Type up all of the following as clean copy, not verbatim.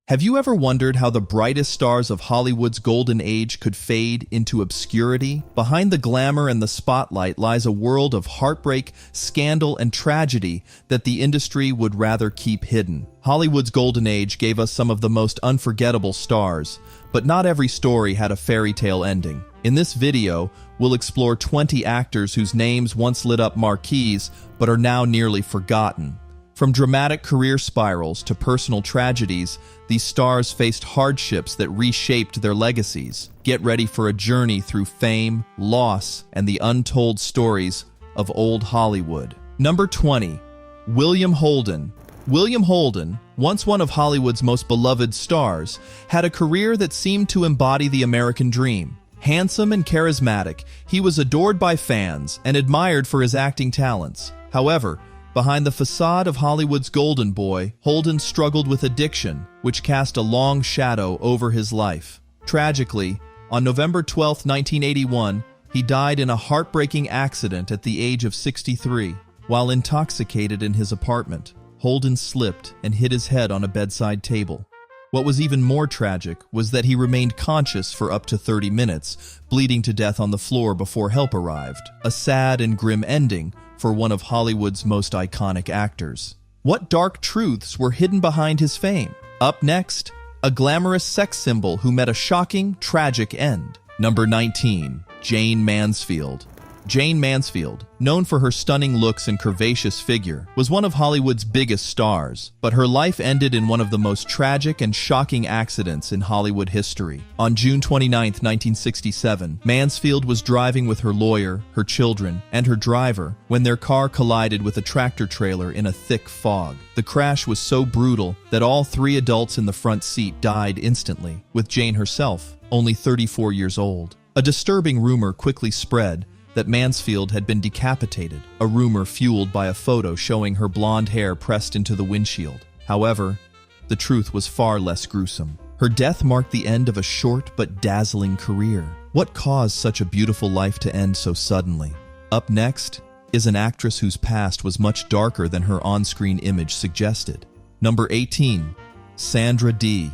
Have you ever wondered how the brightest stars of Hollywood's golden age could fade into obscurity? Behind the glamour and the spotlight lies a world of heartbreak, scandal, and tragedy that the industry would rather keep hidden. Hollywood's golden age gave us some of the most unforgettable stars, but not every story had a fairy tale ending. In this video, we'll explore 20 actors whose names once lit up marquees but are now nearly forgotten. From dramatic career spirals to personal tragedies, these stars faced hardships that reshaped their legacies. Get ready for a journey through fame, loss, and the untold stories of old Hollywood. Number 20. William Holden. William Holden, once one of Hollywood's most beloved stars, had a career that seemed to embody the American dream. Handsome and charismatic, he was adored by fans and admired for his acting talents. However, behind the facade of Hollywood's golden boy, Holden struggled with addiction, which cast a long shadow over his life. Tragically, on November 12, 1981, he died in a heartbreaking accident at the age of 63. While intoxicated in his apartment, Holden slipped and hit his head on a bedside table. What was even more tragic was that he remained conscious for up to 30 minutes, bleeding to death on the floor before help arrived. A sad and grim ending for one of Hollywood's most iconic actors. What dark truths were hidden behind his fame? Up next, a glamorous sex symbol who met a shocking, tragic end. Number 19. Jayne Mansfield. Jayne Mansfield, known for her stunning looks and curvaceous figure, was one of Hollywood's biggest stars, but her life ended in one of the most tragic and shocking accidents in Hollywood history. On June 29, 1967, Mansfield was driving with her lawyer, her children, and her driver when their car collided with a tractor-trailer in a thick fog. The crash was so brutal that all three adults in the front seat died instantly, with Jayne herself only 34 years old. A disturbing rumor quickly spread that Mansfield had been decapitated, a rumor fueled by a photo showing her blonde hair pressed into the windshield. However, the truth was far less gruesome. Her death marked the end of a short but dazzling career. What caused such a beautiful life to end so suddenly? Up next is an actress whose past was much darker than her on-screen image suggested. Number 18. Sandra Dee.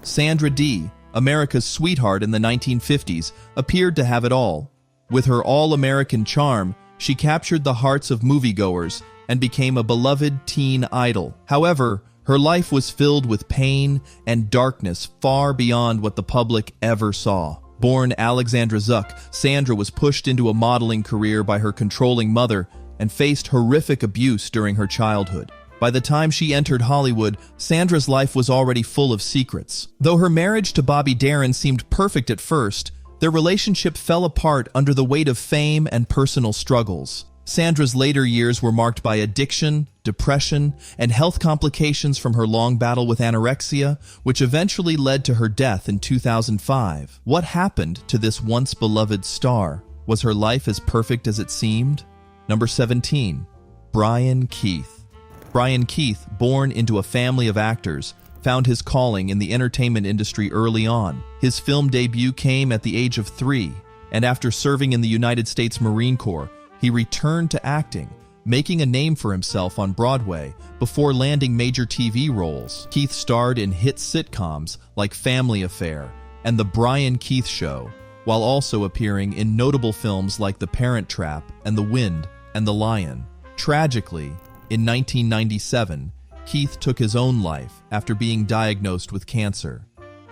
Sandra Dee, America's sweetheart in the 1950s, appeared to have it all. With her all-American charm, she captured the hearts of moviegoers and became a beloved teen idol. However, her life was filled with pain and darkness far beyond what the public ever saw. Born Alexandra Zuck, Sandra was pushed into a modeling career by her controlling mother and faced horrific abuse during her childhood. By the time she entered Hollywood, Sandra's life was already full of secrets. Though her marriage to Bobby Darin seemed perfect at first, their relationship fell apart under the weight of fame and personal struggles. Sandra's later years were marked by addiction, depression, and health complications from her long battle with anorexia, which eventually led to her death in 2005. What happened to this once beloved star? Was her life as perfect as it seemed? Number 17. Brian Keith. Brian Keith, born into a family of actors, found his calling in the entertainment industry early on. His film debut came at the age of 3, and after serving in the United States Marine Corps, he returned to acting, making a name for himself on Broadway before landing major TV roles. Keith starred in hit sitcoms like Family Affair and The Brian Keith Show, while also appearing in notable films like The Parent Trap and The Wind and the Lion. Tragically, in 1997, Keith took his own life after being diagnosed with cancer.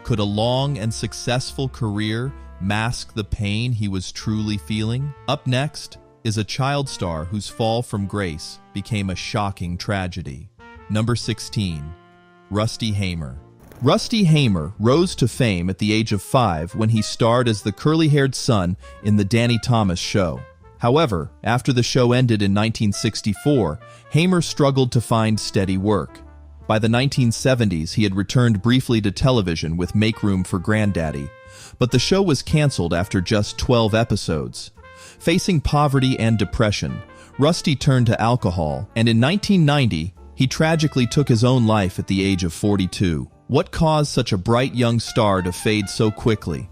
Could a long and successful career mask the pain he was truly feeling? Up next is a child star whose fall from grace became a shocking tragedy. Number 16. Rusty Hamer. Rusty Hamer rose to fame at the age of 5 when he starred as the curly-haired son in The Danny Thomas Show. However, after the show ended in 1964, Hamer struggled to find steady work. By the 1970s, he had returned briefly to television with Make Room for Granddaddy, but the show was canceled after just 12 episodes. Facing poverty and depression, Rusty turned to alcohol, and in 1990, he tragically took his own life at the age of 42. What caused such a bright young star to fade so quickly?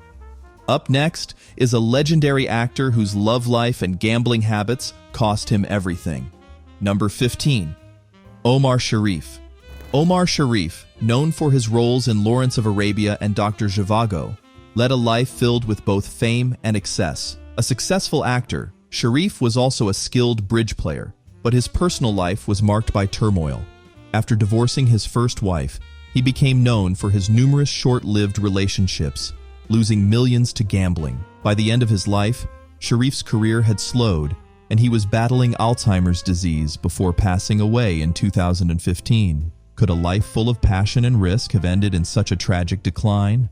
Up next is a legendary actor whose love life and gambling habits cost him everything. Number 15. Omar Sharif. Omar Sharif, known for his roles in Lawrence of Arabia and Dr. Zhivago, led a life filled with both fame and excess. A successful actor, Sharif was also a skilled bridge player, but his personal life was marked by turmoil. After divorcing his first wife, he became known for his numerous short-lived relationships, losing millions to gambling. By the end of his life, Sharif's career had slowed, and he was battling Alzheimer's disease before passing away in 2015. Could a life full of passion and risk have ended in such a tragic decline?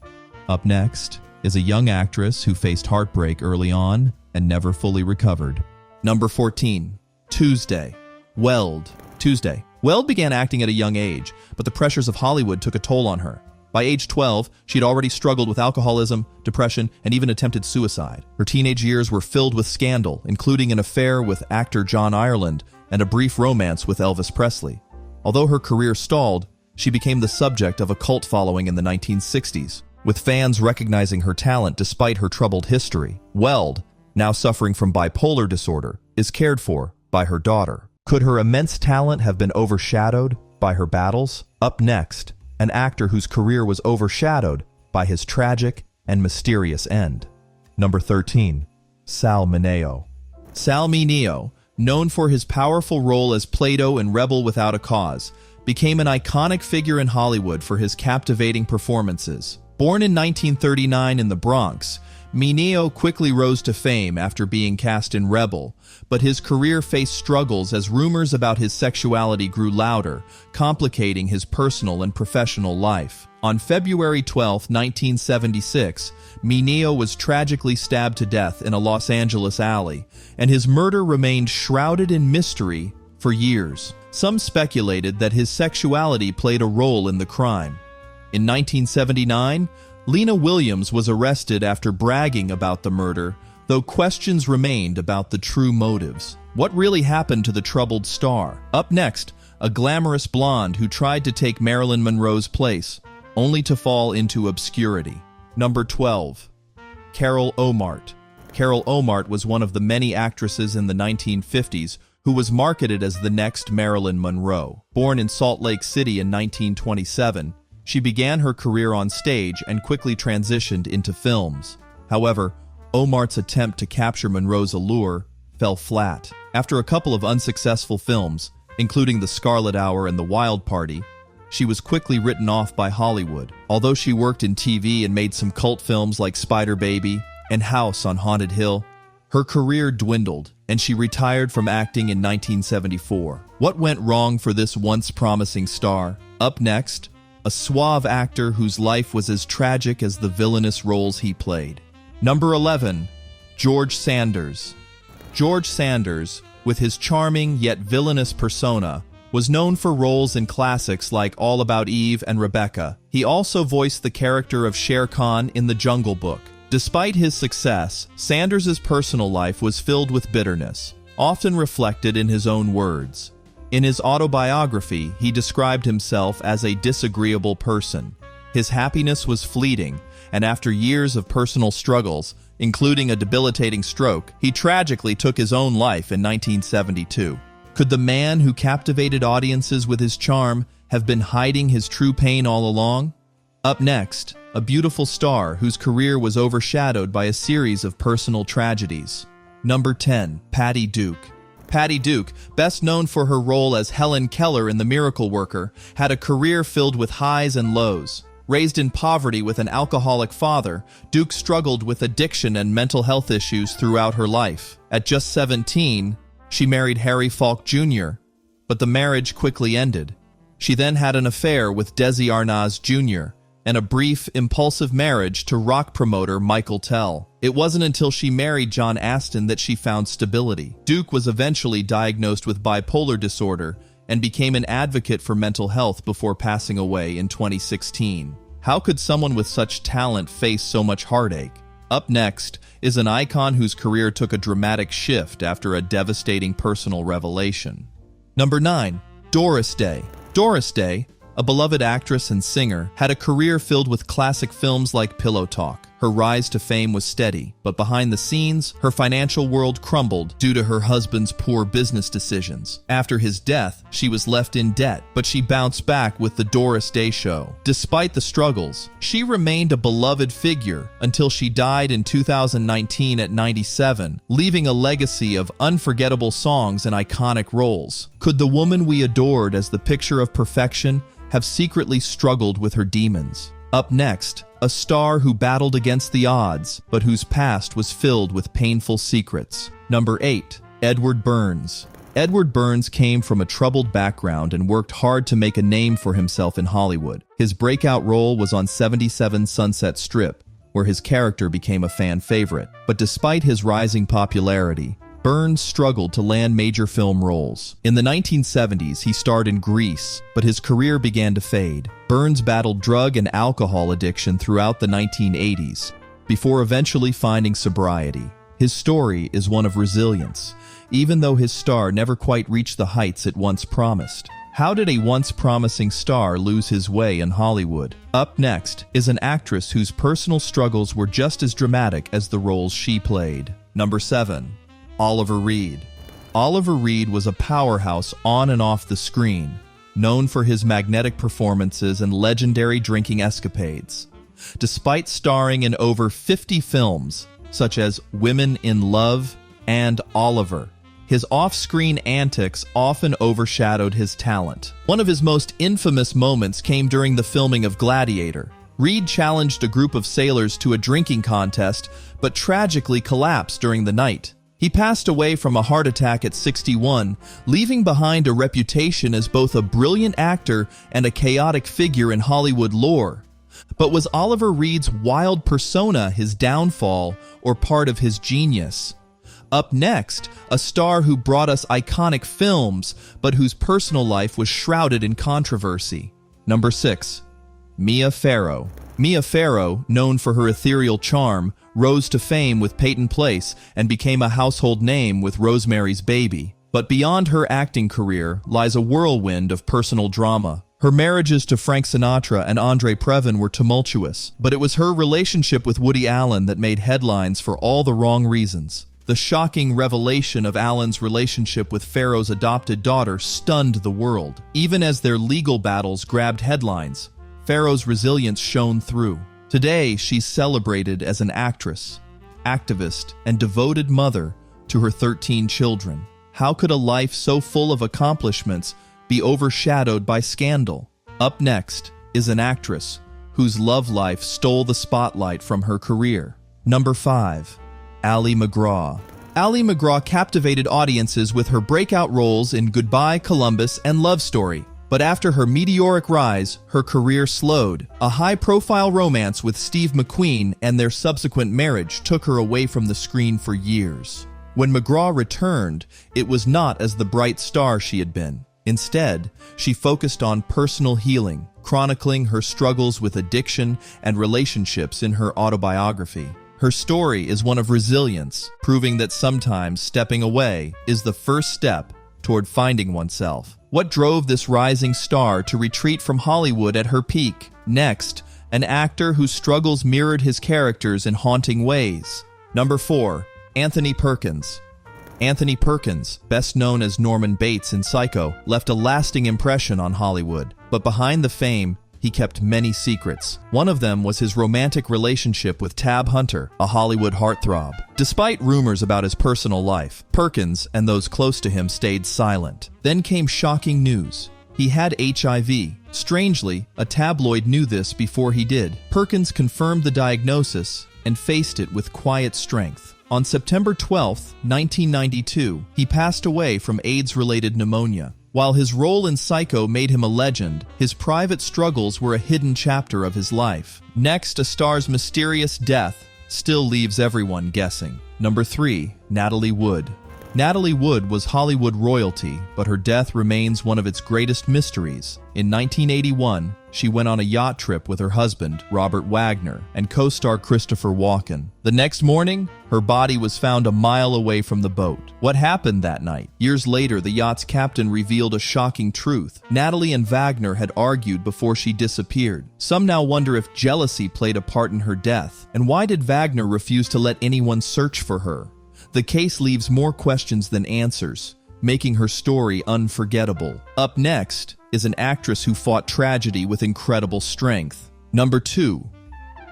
Up next is a young actress who faced heartbreak early on and never fully recovered. Number 14. Tuesday. Weld. Tuesday. Weld began acting at a young age, but the pressures of Hollywood took a toll on her. By age 12, she'd already struggled with alcoholism, depression, and even attempted suicide. Her teenage years were filled with scandal, including an affair with actor John Ireland and a brief romance with Elvis Presley. Although her career stalled, she became the subject of a cult following in the 1960s, with fans recognizing her talent despite her troubled history. Weld, now suffering from bipolar disorder, is cared for by her daughter. Could her immense talent have been overshadowed by her battles? Up next, an actor whose career was overshadowed by his tragic and mysterious end. Number 13. Sal Mineo. Sal Mineo, known for his powerful role as Plato in Rebel Without a Cause, became an iconic figure in Hollywood for his captivating performances. Born in 1939 in the Bronx, Mineo quickly rose to fame after being cast in Rebel, but his career faced struggles as rumors about his sexuality grew louder, complicating his personal and professional life. On February 12, 1976, Mineo was tragically stabbed to death in a Los Angeles alley, and his murder remained shrouded in mystery for years. Some speculated that his sexuality played a role in the crime. In 1979, Lena Williams was arrested after bragging about the murder, though questions remained about the true motives. What really happened to the troubled star? Up next, a glamorous blonde who tried to take Marilyn Monroe's place, only to fall into obscurity. Number 12. Carol Ohmart. Carol Ohmart was one of the many actresses in the 1950s who was marketed as the next Marilyn Monroe. Born in Salt Lake City in 1927, she began her career on stage and quickly transitioned into films. However, Ohmart's attempt to capture Monroe's allure fell flat. After a couple of unsuccessful films, including The Scarlet Hour and The Wild Party, she was quickly written off by Hollywood. Although she worked in TV and made some cult films like Spider Baby and House on Haunted Hill, her career dwindled and she retired from acting in 1974. What went wrong for this once promising star? Up next, a suave actor whose life was as tragic as the villainous roles he played. Number 11. George Sanders. George Sanders, with his charming yet villainous persona, was known for roles in classics like All About Eve and Rebecca. He also voiced the character of Shere Khan in The Jungle Book. Despite his success, Sanders' personal life was filled with bitterness, often reflected in his own words. In his autobiography, he described himself as a disagreeable person. His happiness was fleeting, and after years of personal struggles, including a debilitating stroke, he tragically took his own life in 1972. Could the man who captivated audiences with his charm have been hiding his true pain all along? Up next, a beautiful star whose career was overshadowed by a series of personal tragedies. Number 10. Patty Duke. Patty Duke, best known for her role as Helen Keller in The Miracle Worker, had a career filled with highs and lows. Raised in poverty with an alcoholic father, Duke struggled with addiction and mental health issues throughout her life. At just 17, she married Harry Falk Jr., but the marriage quickly ended. She then had an affair with Desi Arnaz Jr., and a brief, impulsive marriage to rock promoter Michael Tell. It wasn't until she married John Astin that she found stability. Duke was eventually diagnosed with bipolar disorder and became an advocate for mental health before passing away in 2016. How could someone with such talent face so much heartache? Up next is an icon whose career took a dramatic shift after a devastating personal revelation. Number 9. Doris Day. Doris Day, a beloved actress and singer, had a career filled with classic films like Pillow Talk. Her rise to fame was steady, but behind the scenes, her financial world crumbled due to her husband's poor business decisions. After his death, she was left in debt, but she bounced back with the Doris Day Show. Despite the struggles, she remained a beloved figure until she died in 2019 at 97, leaving a legacy of unforgettable songs and iconic roles. Could the woman we adored as the picture of perfection have secretly struggled with her demons? Up next, a star who battled against the odds, but whose past was filled with painful secrets. Number 8. Edward Burns. Edward Burns came from a troubled background and worked hard to make a name for himself in Hollywood. His breakout role was on 77 Sunset Strip, where his character became a fan favorite. But despite his rising popularity, Burns struggled to land major film roles. In the 1970s, he starred in Grease, but his career began to fade. Burns battled drug and alcohol addiction throughout the 1980s, before eventually finding sobriety. His story is one of resilience, even though his star never quite reached the heights it once promised. How did a once promising star lose his way in Hollywood? Up next is an actress whose personal struggles were just as dramatic as the roles she played. Number 7. Oliver Reed. Oliver Reed was a powerhouse on and off the screen, known for his magnetic performances and legendary drinking escapades. Despite starring in over 50 films, such as Women in Love and Oliver, his off-screen antics often overshadowed his talent. One of his most infamous moments came during the filming of Gladiator. Reed challenged a group of sailors to a drinking contest, but tragically collapsed during the night. He passed away from a heart attack at 61, leaving behind a reputation as both a brilliant actor and a chaotic figure in Hollywood lore. But was Oliver Reed's wild persona his downfall or part of his genius? Up next, a star who brought us iconic films, but whose personal life was shrouded in controversy. Number 6. Mia Farrow. Mia Farrow, known for her ethereal charm, rose to fame with Peyton Place and became a household name with Rosemary's Baby. But beyond her acting career lies a whirlwind of personal drama. Her marriages to Frank Sinatra and Andre Previn were tumultuous, but it was her relationship with Woody Allen that made headlines for all the wrong reasons. The shocking revelation of Allen's relationship with Farrow's adopted daughter stunned the world. Even as their legal battles grabbed headlines, Farrow's resilience shone through. Today, she's celebrated as an actress, activist, and devoted mother to her 13 children. How could a life so full of accomplishments be overshadowed by scandal? Up next is an actress whose love life stole the spotlight from her career. Number 5. Ali MacGraw. Ali MacGraw captivated audiences with her breakout roles in Goodbye, Columbus and Love Story. But after her meteoric rise, her career slowed. A high-profile romance with Steve McQueen and their subsequent marriage took her away from the screen for years. When MacGraw returned, it was not as the bright star she had been. Instead, she focused on personal healing, chronicling her struggles with addiction and relationships in her autobiography. Her story is one of resilience, proving that sometimes stepping away is the first step toward finding oneself. What drove this rising star to retreat from Hollywood at her peak? Next, an actor whose struggles mirrored his characters in haunting ways. Number 4. Anthony Perkins. Anthony Perkins, best known as Norman Bates in Psycho, left a lasting impression on Hollywood. But behind the fame, he kept many secrets. One of them was his romantic relationship with Tab Hunter, a Hollywood heartthrob. Despite rumors about his personal life, Perkins and those close to him stayed silent. Then came shocking news. He had HIV. Strangely, a tabloid knew this before he did. Perkins confirmed the diagnosis and faced it with quiet strength. On September 12, 1992, he passed away from AIDS-related pneumonia. While his role in Psycho made him a legend, his private struggles were a hidden chapter of his life. Next, a star's mysterious death still leaves everyone guessing. Number 3. Natalie Wood. Natalie Wood was Hollywood royalty, but her death remains one of its greatest mysteries. In 1981, she went on a yacht trip with her husband, Robert Wagner, and co-star Christopher Walken. The next morning, her body was found a mile away from the boat. What happened that night? Years later, the yacht's captain revealed a shocking truth. Natalie and Wagner had argued before she disappeared. Some now wonder if jealousy played a part in her death. And why did Wagner refuse to let anyone search for her? The case leaves more questions than answers, making her story unforgettable. Up next is an actress who fought tragedy with incredible strength. Number 2.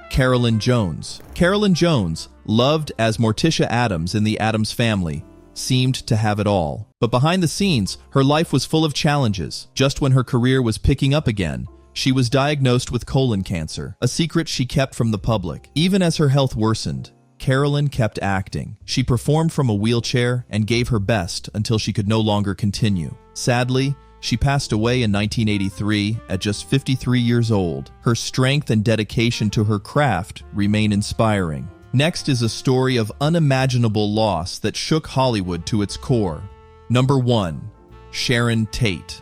Carolyn Jones. Carolyn Jones, loved as Morticia Addams in The Addams Family, seemed to have it all. But behind the scenes, her life was full of challenges. Just when her career was picking up again, she was diagnosed with colon cancer, a secret she kept from the public. Even as her health worsened, Carolyn kept acting. She performed from a wheelchair and gave her best until she could no longer continue. Sadly, she passed away in 1983 at just 53 years old. Her strength and dedication to her craft remain inspiring. Next is a story of unimaginable loss that shook Hollywood to its core. Number 1. Sharon Tate.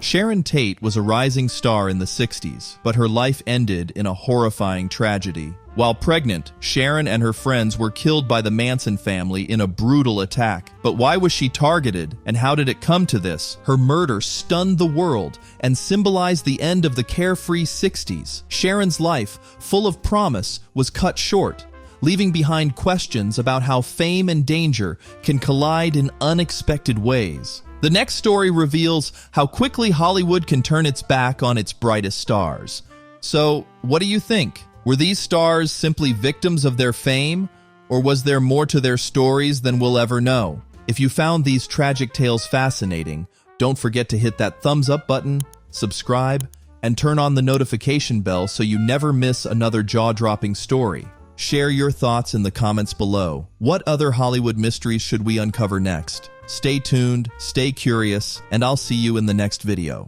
Sharon Tate was a rising star in the 60s, but her life ended in a horrifying tragedy. While pregnant, Sharon and her friends were killed by the Manson family in a brutal attack. But why was she targeted, and how did it come to this? Her murder stunned the world and symbolized the end of the carefree 60s. Sharon's life, full of promise, was cut short, leaving behind questions about how fame and danger can collide in unexpected ways. The next story reveals how quickly Hollywood can turn its back on its brightest stars. So, what do you think? Were these stars simply victims of their fame, or was there more to their stories than we'll ever know? If you found these tragic tales fascinating, don't forget to hit that thumbs up button, subscribe, and turn on the notification bell so you never miss another jaw-dropping story. Share your thoughts in the comments below. What other Hollywood mysteries should we uncover next? Stay tuned, stay curious, and I'll see you in the next video.